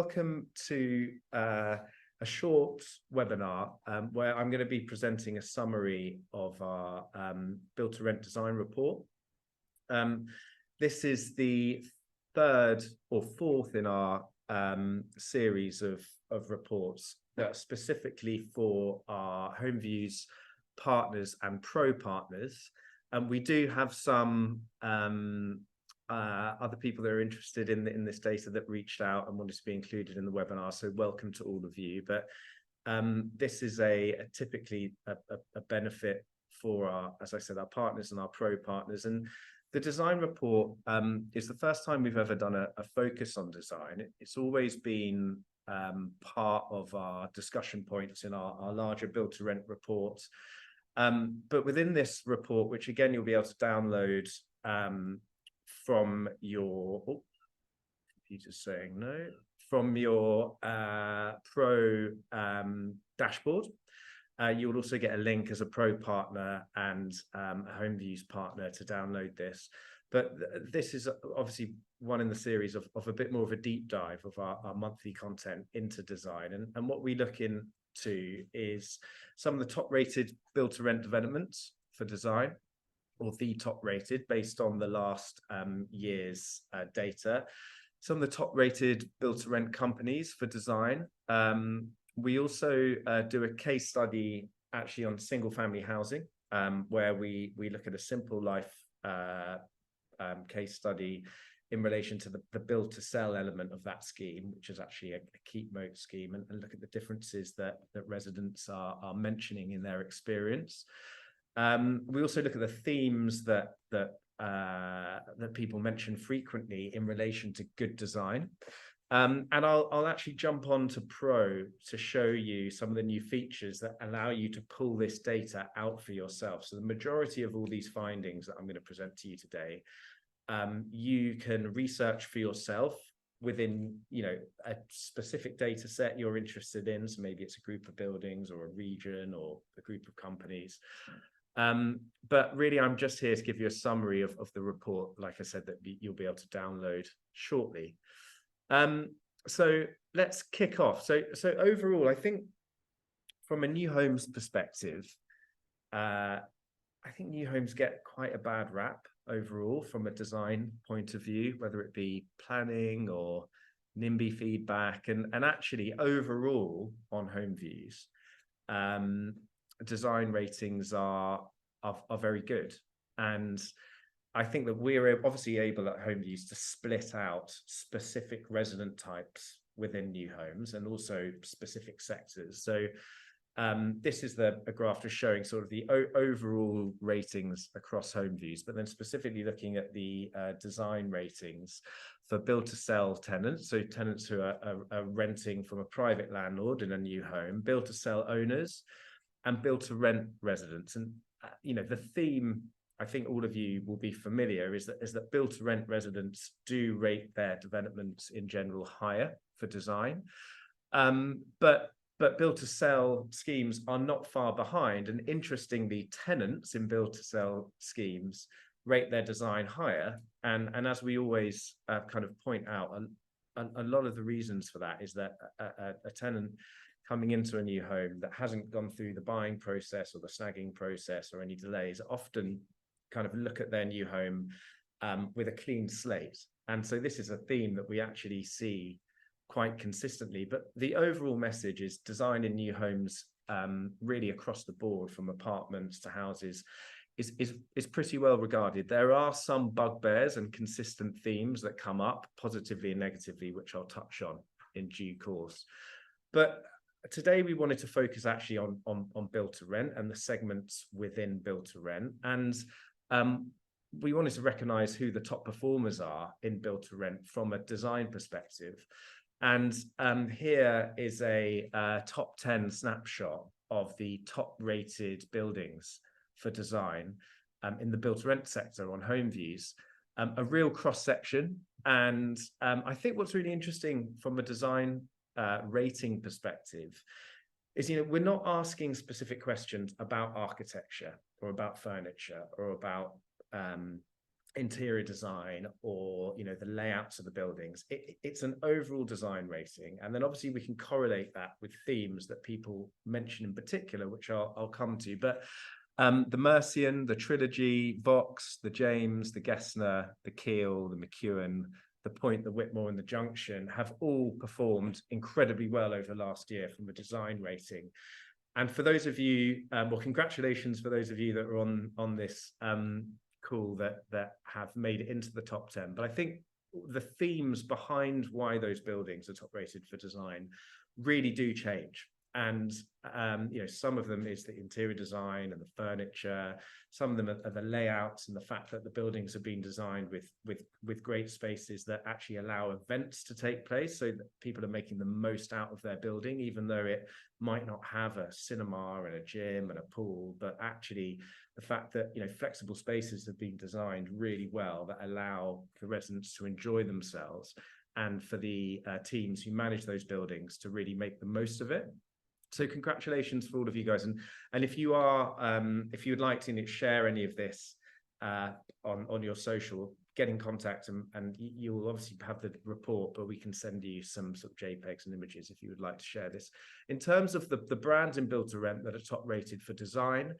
Welcome to a short webinar where I'm going to be presenting a summary of our Build to Rent design report. This is the third or fourth in our series of reports that are specifically for our HomeViews partners and pro partners. And we do have some other people that are interested in this data that reached out and wanted to be included in the webinar. So welcome to all of you. But this is typically a benefit for our, as I said, our partners and our pro partners. And the design report is the first time we've ever done a focus on design. It's always been part of our discussion points in our larger Build to Rent reports. But within this report, which again, you'll be able to download from your computer's saying no, from your pro dashboard. You'll also get a link as a pro partner and a HomeViews partner to download this. But this is obviously one in the series of a bit more of a deep dive of our monthly content into design. And what we look into is some of the top rated Build to Rent developments for design, or the top rated based on the last year's data. Some of the top rated Build to Rent companies for design. We also do a case study actually on single family housing, where we look at a simple life case study in relation to the build to sell element of that scheme, which is actually a keep moat scheme, and look at the differences that residents are mentioning in their experience. We also look at the themes that people mention frequently in relation to good design. And I'll actually jump on to Pro to show you some of the new features that allow you to pull this data out for yourself. So the majority of all these findings that I'm going to present to you today, you can research for yourself within, a specific data set you're interested in. So maybe it's a group of buildings or a region or a group of companies. But really, I'm just here to give you a summary of the report, like I said, that you'll be able to download shortly. So let's kick off. So overall, I think from a new homes perspective, I think new homes get quite a bad rap overall from a design point of view, whether it be planning or NIMBY feedback, and actually overall on HomeViews, design ratings are very good. And I think that we're obviously able at HomeViews to split out specific resident types within new homes and also specific sectors. So this is a graph just showing sort of the overall ratings across HomeViews, but then specifically looking at the design ratings for build to sell tenants. So tenants who are renting from a private landlord in a new home, build to sell owners, and build to rent residents. And the theme, I think all of you will be familiar, is that build to rent residents do rate their developments in general higher for design, but build to sell schemes are not far behind. And interestingly, tenants in build to sell schemes rate their design higher. And as we always kind of point out, a lot of the reasons for that is that a tenant coming into a new home that hasn't gone through the buying process or the snagging process or any delays often kind of look at their new home with a clean slate. And so this is a theme that we actually see quite consistently. But the overall message is design in new homes, really across the board, from apartments to houses, is pretty well regarded. There are some bugbears and consistent themes that come up positively and negatively, which I'll touch on in due course. But today we wanted to focus actually on build to rent and the segments within build to rent. And we wanted to recognize who the top performers are in build to rent from a design perspective. And here is a top 10 snapshot of the top rated buildings for design in the build to rent sector on HomeViews, a real cross section. And I think what's really interesting from a design rating perspective is, we're not asking specific questions about architecture or about furniture or about interior design or, you know, the layouts of the buildings. It's an overall design rating, and then obviously we can correlate that with themes that people mention in particular, which I'll come to. But the Mercian, the Trilogy, Vox, the James, the Gessner, the Keel, the McEwen, the Point, the Whitmore, and the Junction have all performed incredibly well over the last year from a design rating. And for those of you, well, congratulations for those of you that are on this call that have made it into the top 10. But I think the themes behind why those buildings are top rated for design really do change. And you know, some of them is the interior design and the furniture. Some of them are the layouts and the fact that the buildings have been designed with great spaces that actually allow events to take place, so that people are making the most out of their building, even though it might not have a cinema and a gym and a pool. But actually, the fact that, you know, flexible spaces have been designed really well that allow the residents to enjoy themselves, and for the teams who manage those buildings to really make the most of it. So congratulations for all of you guys. And if you are, if you would like to share any of this on your social, get in contact, and you'll obviously have the report, but we can send you some sort of JPEGs and images if you would like to share this. In terms of the brands in Build to Rent that are top rated for design,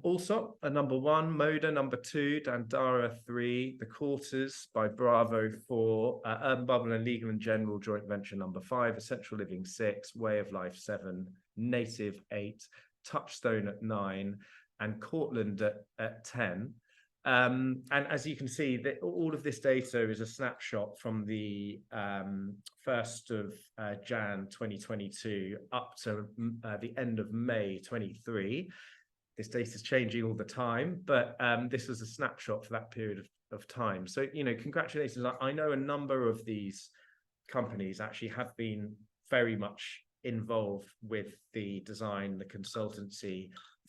also number 1, Moda, number 2, Dandara 3, The Quarters by Bravo 4, Urban Bubble and Legal and General joint venture number 5, Essential Living 6, Way of Life 7, Native 8, Touchstone at 9, and Cortland at 10. And as you can see, all of this data is a snapshot from the 1st of Jan 2022 up to the end of May 23. This data is changing all the time, but this was a snapshot for that period of time. So, you know, congratulations. I know a number of these companies actually have been very much involved with the design, the consultancy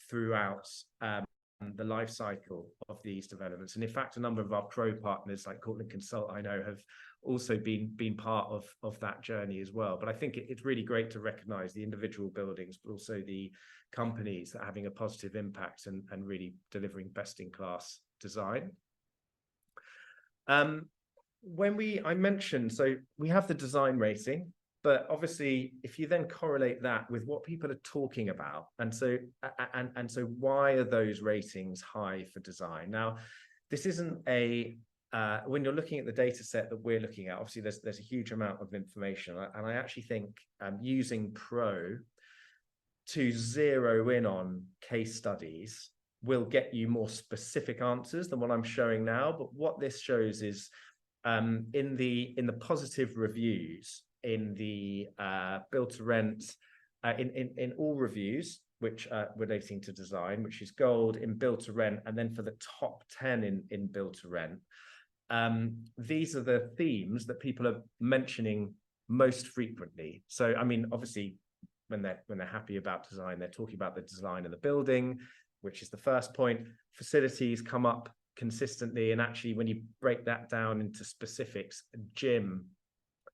throughout the life cycle of these developments. And in fact, a number of our pro partners like Cortland Consult, I know, have also been part of that journey as well. But I think it's really great to recognize the individual buildings, but also the companies that are having a positive impact and really delivering best-in-class design. I mentioned, so we have the design rating, but obviously if you then correlate that with what people are talking about, and so why are those ratings high for design? Now, this isn't a when you're looking at the data set that we're looking at, obviously there's a huge amount of information, and I actually think using Pro to zero in on case studies will get you more specific answers than what I'm showing now. But what this shows is in the positive reviews, in the Build to Rent, in all reviews which are relating to design, which is gold in Build to Rent, and then for the top 10 in Build to Rent, these are the themes that people are mentioning most frequently. So, I mean, obviously, when they're happy about design, they're talking about the design of the building, which is the first point. Facilities come up consistently, and actually, when you break that down into specifics, gym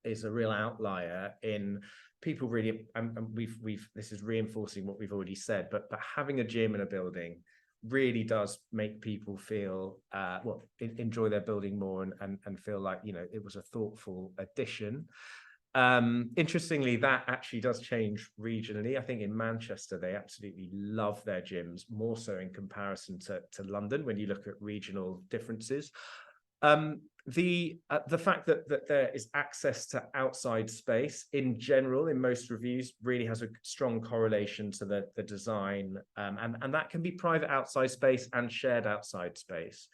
is a real outlier in people really, and this is reinforcing what we've already said, but having a gym in a building really does make people feel enjoy their building more and feel like, you know, it was a thoughtful addition. Interestingly, that actually does change regionally. I think in Manchester, they absolutely love their gyms, more so in comparison to London when you look at regional differences. The fact that there is access to outside space in general in most reviews really has a strong correlation to the design, and that can be private outside space and shared outside space.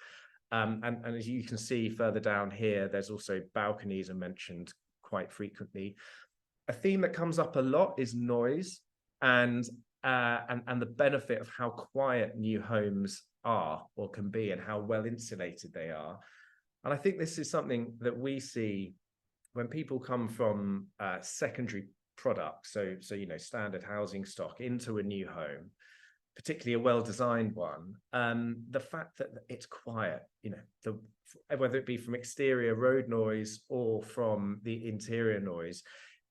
And as you can see further down here, there's also balconies are mentioned quite frequently. A theme that comes up a lot is noise and the benefit of how quiet new homes are or can be, and how well insulated they are. And I think this is something that we see when people come from secondary products, so you know, standard housing stock, into a new home, particularly a well-designed one. The fact that it's quiet, you know, whether it be from exterior road noise or from the interior noise,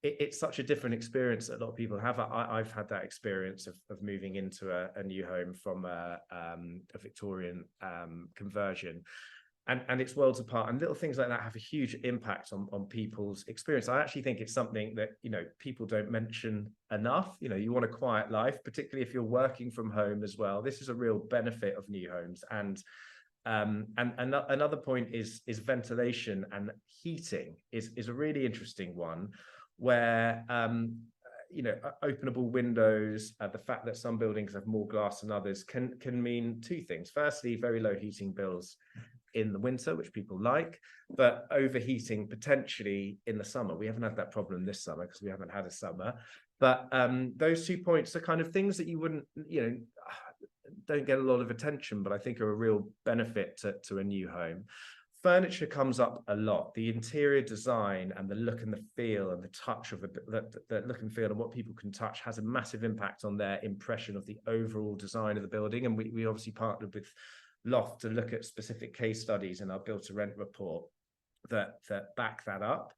it's such a different experience that a lot of people have. I've had that experience of moving into a new home from a Victorian conversion. and it's worlds apart, and little things like that have a huge impact on people's experience. I actually think it's something that, you know, people don't mention enough. You know, you want a quiet life, particularly if you're working from home as well. This is a real benefit of new homes. And another point is ventilation and heating is a really interesting one, where you know, openable windows, the fact that some buildings have more glass than others can mean two things. Firstly, very low heating bills in the winter, which people like, but overheating potentially in the summer. We haven't had that problem this summer because we haven't had a summer. But those 2 points are kind of things that you wouldn't, you know, don't get a lot of attention, but I think are a real benefit to a new home. Furniture comes up a lot. The interior design and the look and the feel and the touch of the look and feel and what people can touch has a massive impact on their impression of the overall design of the building. And we obviously partnered with Loft to look at specific case studies in our build to rent report that back that up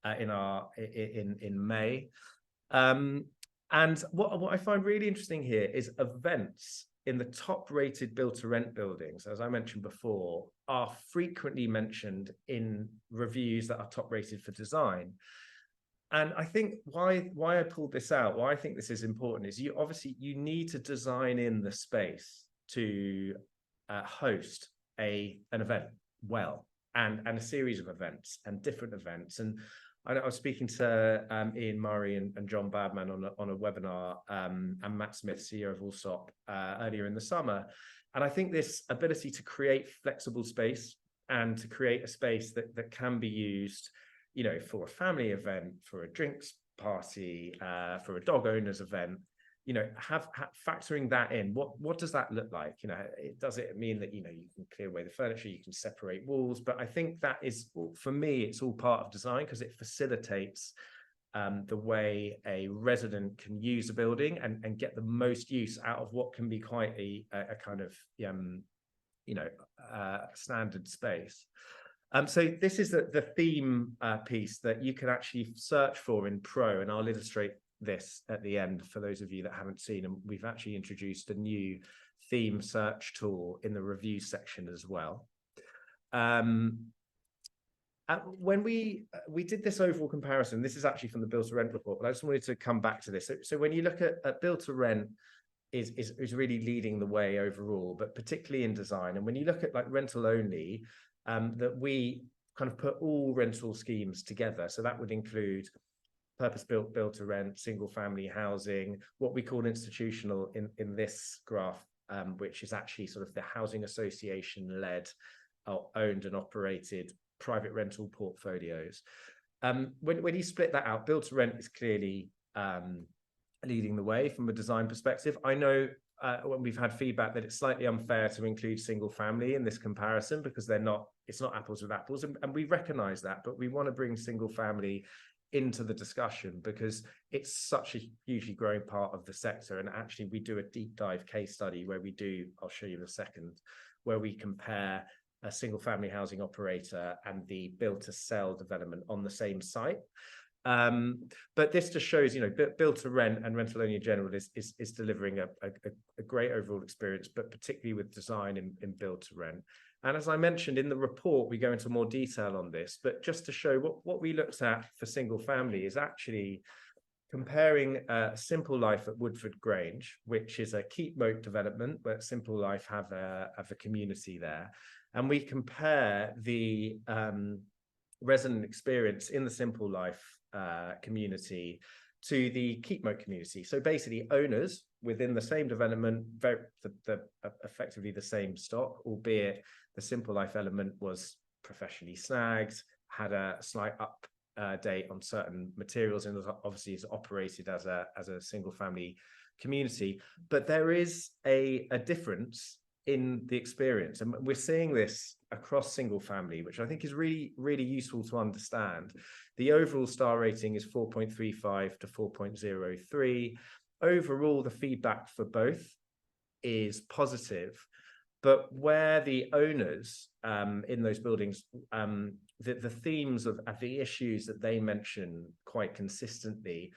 in May. And what I find really interesting here is events in the top rated build to rent buildings, as I mentioned before, are frequently mentioned in reviews that are top rated for design. And I think why I pulled this out, why I think this is important, is you need to design in the space to host an event well, and a series of events and different events. And I was speaking to Ian Murray and John Badman on a webinar, and Matt Smith, CEO of Allsop, earlier in the summer. And I think this ability to create flexible space and to create a space that can be used, you know, for a family event, for a drinks party, for a dog owner's event, you know, factoring that in, what does that look like? You know, does it mean that, you know, you can clear away the furniture, you can separate walls? But I think that is, for me, it's all part of design, because it facilitates the way a resident can use a building and get the most use out of what can be quite a kind of standard space. So this is the theme piece that you can actually search for in Pro, and I'll illustrate this at the end for those of you that haven't seen. And we've actually introduced a new theme search tool in the review section as well. When we did this overall comparison, this is actually from the build to rent report, but I just wanted to come back to this. So when you look at build to rent is really leading the way overall, but particularly in design. And when you look at like rental only, that we kind of put all rental schemes together. So that would include purpose-built, build-to-rent, single-family housing, what we call institutional in this graph, which is actually sort of the housing association-led, owned and operated private rental portfolios. When you split that out, build-to-rent is clearly leading the way from a design perspective. I know when we've had feedback that it's slightly unfair to include single-family in this comparison because it's not apples with apples, and we recognize that, but we want to bring single-family into the discussion because it's such a hugely growing part of the sector. And actually we do a deep dive case study where I'll show you in a second, where we compare a single family housing operator and the build to sell development on the same site. But this just shows, you know, build to rent and rental only in general is delivering a great overall experience, but particularly with design in build to rent. And as I mentioned in the report, we go into more detail on this, but just to show what we looked at for single family is actually comparing Simple Life at Woodford Grange, which is a keep moat development, where Simple Life have a community there. And we compare the resident experience in the Simple Life community to the keep moat community. So basically owners within the same development, effectively the same stock, albeit the Simple Life element was professionally snagged, had a slight update on certain materials, and obviously is operated as a single family community. But there is a difference in the experience, and we're seeing this across single family, which I think is really, really useful to understand. The overall star rating is 4.35 to 4.03. Overall, the feedback for both is positive, but where the owners in those buildings, the themes of the issues that they mention quite consistently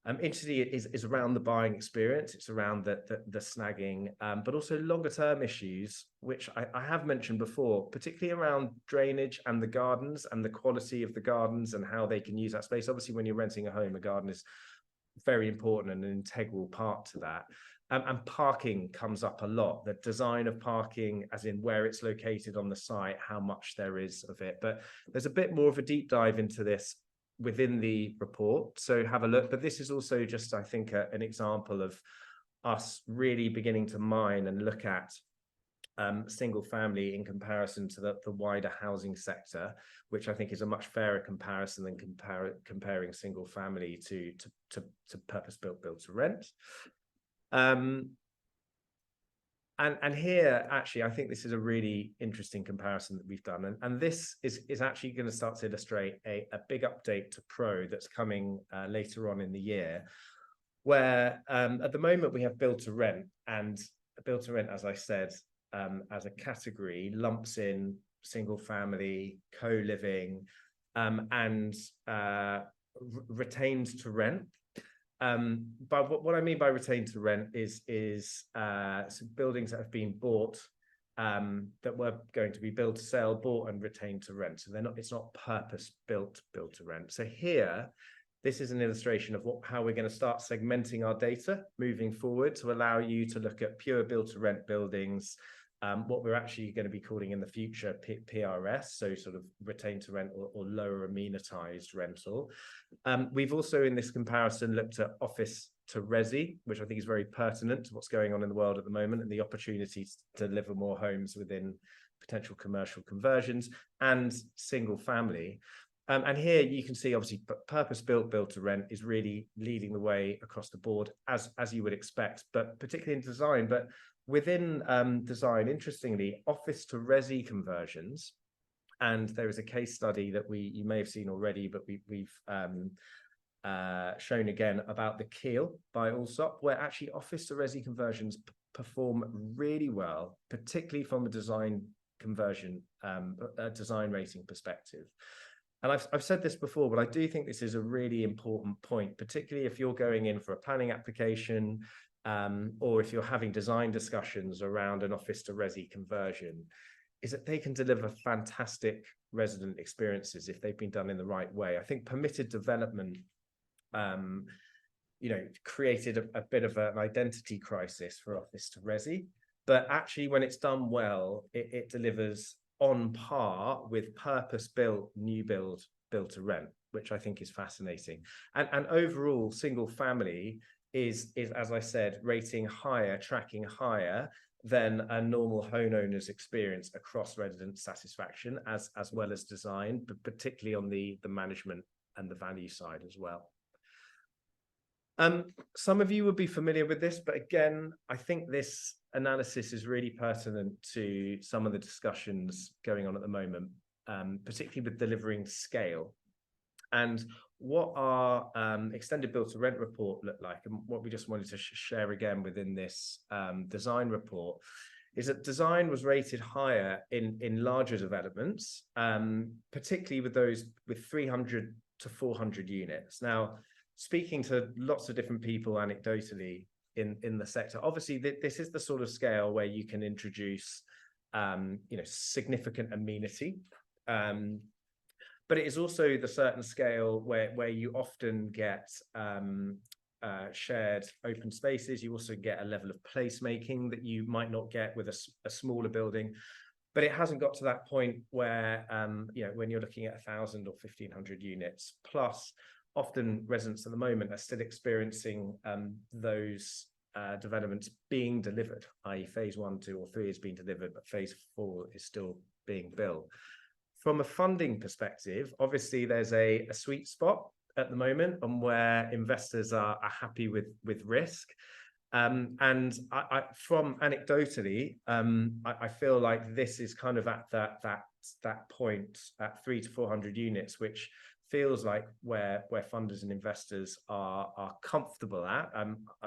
Interestingly, is around the buying experience. It's around the snagging, but also longer term issues, which I have mentioned before, particularly around drainage and the gardens and the quality of the gardens and how they can use that space. Obviously, when you're renting a home, a garden is very important and an integral part to that. And parking comes up a lot. The design of parking, as in where it's located on the site, how much there is of it. But there's a bit more of a deep dive into this within the report, so have a look. But this is also just, I think, an example of us really beginning to mine and look at single family in comparison to the wider housing sector, which I think is a much fairer comparison than comparing single family to purpose-built build to rent. And here, actually, I think this is a really interesting comparison that we've done. And this is actually going to start to illustrate a big update to Pro that's coming later on in the year, where at the moment we have build to rent, and build to rent, as I said, as a category, lumps in single family, co-living, and retained to rent. But what I mean by retained to rent is some buildings that have been bought that were going to be built to sell, bought and retained to rent. So it's not purpose built to rent. So here, this is an illustration of how we're going to start segmenting our data moving forward to allow you to look at pure build to rent buildings, what we're actually going to be calling in the future PRS, so sort of retained to rent or lower amenitized rental. We've also in this comparison looked at office to resi, which I think is very pertinent to what's going on in the world at the moment and the opportunity to deliver more homes within potential commercial conversions, and single family. And here you can see, obviously, purpose-built build to rent is really leading the way across the board, as you would expect, but particularly in design. But within design, interestingly, office to resi conversions, and there is a case study that you may have seen already, but we've shown again about the Keel by Allsop, where actually office to resi conversions perform really well, particularly from a design conversion, design rating perspective. And I've said this before, but I do think this is a really important point, particularly if you're going in for a planning application, or if you're having design discussions around an office to resi conversion, is that they can deliver fantastic resident experiences if they've been done in the right way. I think permitted development, created a bit of an identity crisis for office to resi, but actually when it's done well, it delivers on par with purpose-built new build to rent, which I think is fascinating. And overall, single family is, as I said, rating higher, tracking higher than a normal homeowner's experience across resident satisfaction, as well as design, but particularly on the management and the value side as well. Some of you would be familiar with this, but again, I think this analysis is really pertinent to some of the discussions going on at the moment, particularly with delivering scale. And what our extended build to rent report looked like, and what we just wanted to share again within this design report, is that design was rated higher in larger developments, particularly with those with 300 to 400 units. Now, speaking to lots of different people anecdotally in the sector, obviously this is the sort of scale where you can introduce significant amenity, but it is also the certain scale where you often get shared open spaces. You also get a level of placemaking that you might not get with a smaller building. But it hasn't got to that point where when you're looking at 1,000 or 1,500 units plus. Often residents at the moment are still experiencing those developments being delivered, i.e. phase 1, 2 or 3 is being delivered, but phase 4 is still being built. From a funding perspective, obviously there's a sweet spot at the moment on where investors are happy with risk. And from anecdotally, I feel like this is kind of at that point at 300 to 400 units, which feels like where funders and investors are comfortable at.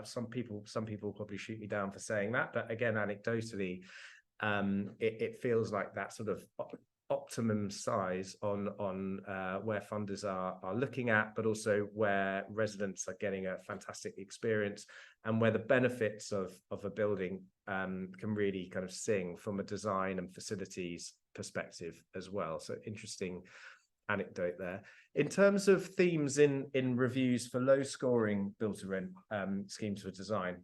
Some people will probably shoot me down for saying that, but again, anecdotally, it feels like that sort of optimum size on where funders are looking at, but also where residents are getting a fantastic experience, and where the benefits of a building can really kind of sing from a design and facilities perspective as well. So interesting anecdote there. In terms of themes in reviews for low scoring build to rent schemes for design,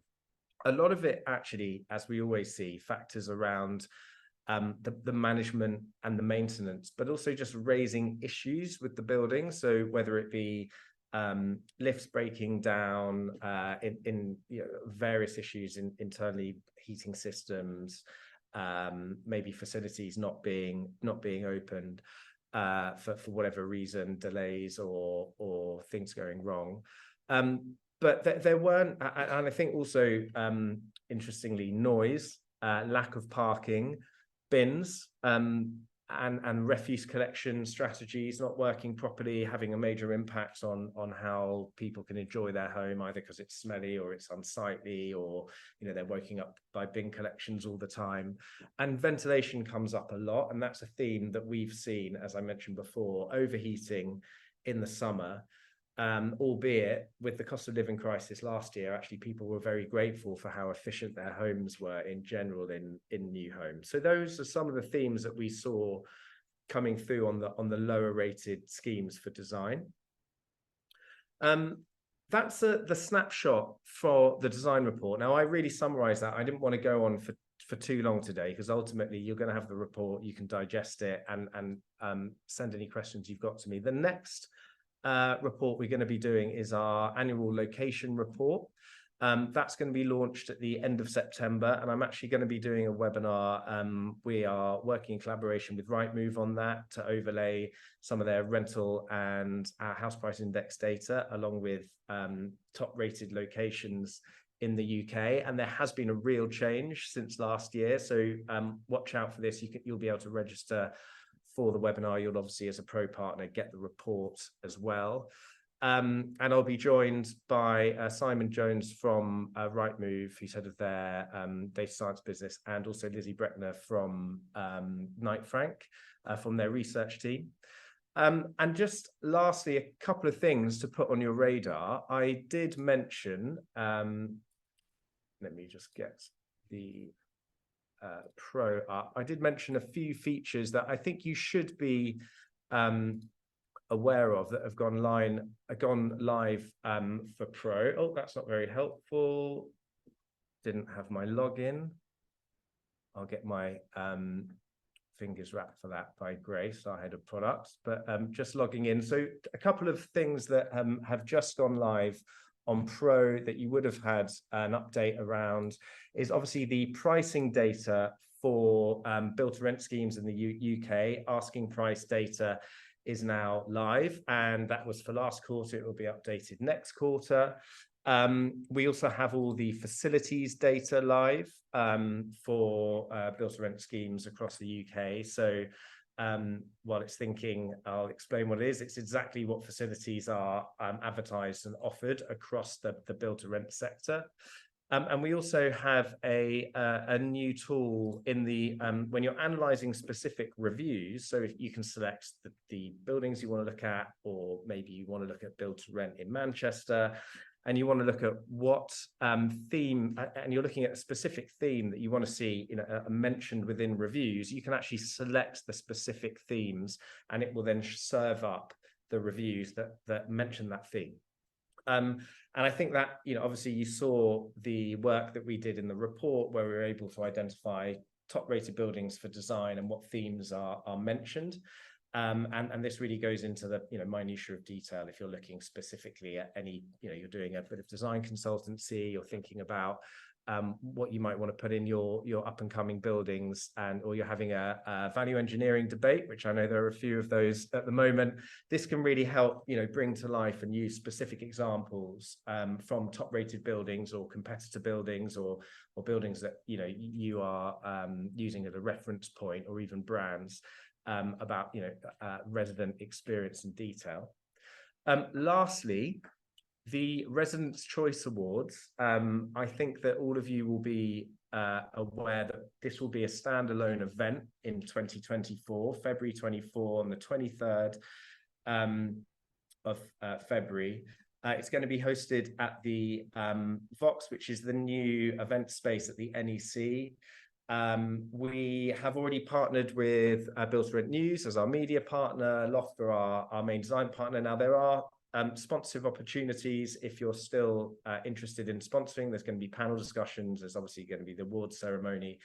a lot of it actually, as we always see, factors around the management and the maintenance, but also just raising issues with the building. So whether it be lifts breaking down, in various issues internally, heating systems, maybe facilities not being opened for whatever reason, delays or things going wrong. But there weren't, and I think also interestingly, noise, lack of parking, bins, and refuse collection strategies not working properly, having a major impact on how people can enjoy their home, either because it's smelly or it's unsightly, or they're waking up by bin collections all the time. And ventilation comes up a lot, and that's a theme that we've seen, as I mentioned before, overheating in the summer. Albeit with the cost of living crisis last year, actually people were very grateful for how efficient their homes were in general in new homes. So those are some of the themes that we saw coming through on the lower rated schemes for design. That's the snapshot for the design report. Now, I really summarized that. I didn't want to go on for too long today, because ultimately you're going to have the report, you can digest it and send any questions you've got to me. The next report we're going to be doing is our annual location report. That's going to be launched at the end of September, and I'm actually going to be doing a webinar. We are working in collaboration with Rightmove on that to overlay some of their rental and house price index data, along with top rated locations in the UK. And there has been a real change since last year, so watch out for this. You'll be able to register for the webinar. You'll obviously, as a pro partner, get the report as well. And I'll be joined by Simon Jones from Rightmove, who's head of their data science business, and also Lizzie Breckner from Knight Frank, from their research team. And just lastly, a couple of things to put on your radar. I did mention, let me just get the Pro up. I did mention a few features that I think you should be aware of that have gone live for Pro. Oh, that's not very helpful. Didn't have my login. I'll get my fingers wrapped for that by Grace, our head of products. But just logging in. So a couple of things that have just gone live on Pro that you would have had an update around is obviously the pricing data for build to rent schemes in the UK. Asking price data is now live, and that was for last quarter. It will be updated next quarter. We also have all the facilities data live for build to rent schemes across the UK. So while it's thinking, I'll explain what it is. It's exactly what facilities are advertised and offered across the build to rent sector. And we also have a new tool in the when you're analyzing specific reviews. So if you can select the buildings you want to look at, or maybe you want to look at build to rent in Manchester, and you want to look at what theme, and you're looking at a specific theme that you want to see mentioned within reviews, you can actually select the specific themes, and it will then serve up the reviews that mention that theme. And I think that, obviously you saw the work that we did in the report, where we were able to identify top rated buildings for design and what themes are mentioned. And this really goes into the minutiae of detail. If you're looking specifically at any, you're doing a bit of design consultancy, you're thinking about what you might want to put in your up and coming buildings, or you're having a value engineering debate, which I know there are a few of those at the moment. This can really help bring to life and use specific examples from top rated buildings or competitor buildings, or buildings that you are using as a reference point, or even brands, about resident experience and detail. Lastly, The Residents' Choice Awards, I think that all of you will be aware that this will be a standalone event in 2024, February 24 on the 23rd of February. It's going to be hosted at the Vox, which is the new event space at the NEC. We have already partnered with Build to Rent News as our media partner, Loft for our main design partner. Now, there are sponsorship opportunities if you're still interested in sponsoring. There's going to be panel discussions. There's obviously going to be the awards ceremony.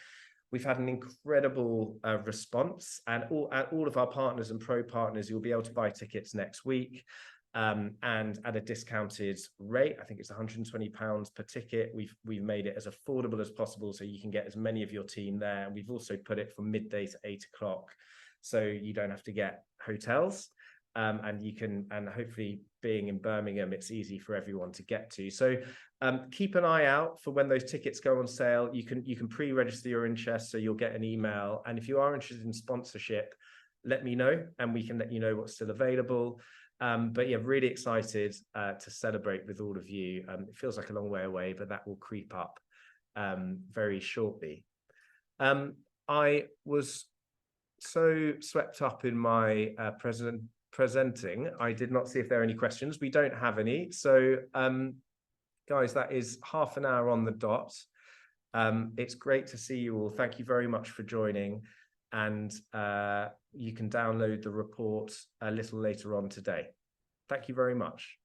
We've had an incredible response, and all of our partners and pro partners, you'll be able to buy tickets next week. And at a discounted rate. I think it's £120 per ticket. We've made it as affordable as possible, so you can get as many of your team there. We've also put it from midday to 8 o'clock, so you don't have to get hotels. And you can, and hopefully being in Birmingham, it's easy for everyone to get to. So keep an eye out for when those tickets go on sale. You can pre-register your interest, so you'll get an email. And if you are interested in sponsorship, let me know, and we can let you know what's still available. But yeah, really excited to celebrate with all of you. It feels like a long way away, but that will creep up very shortly. I was so swept up in my presenting, I did not see if there are any questions. We don't have any. So guys, that is half an hour on the dot. It's great to see you all. Thank you very much for joining. And you can download the report a little later on today. Thank you very much.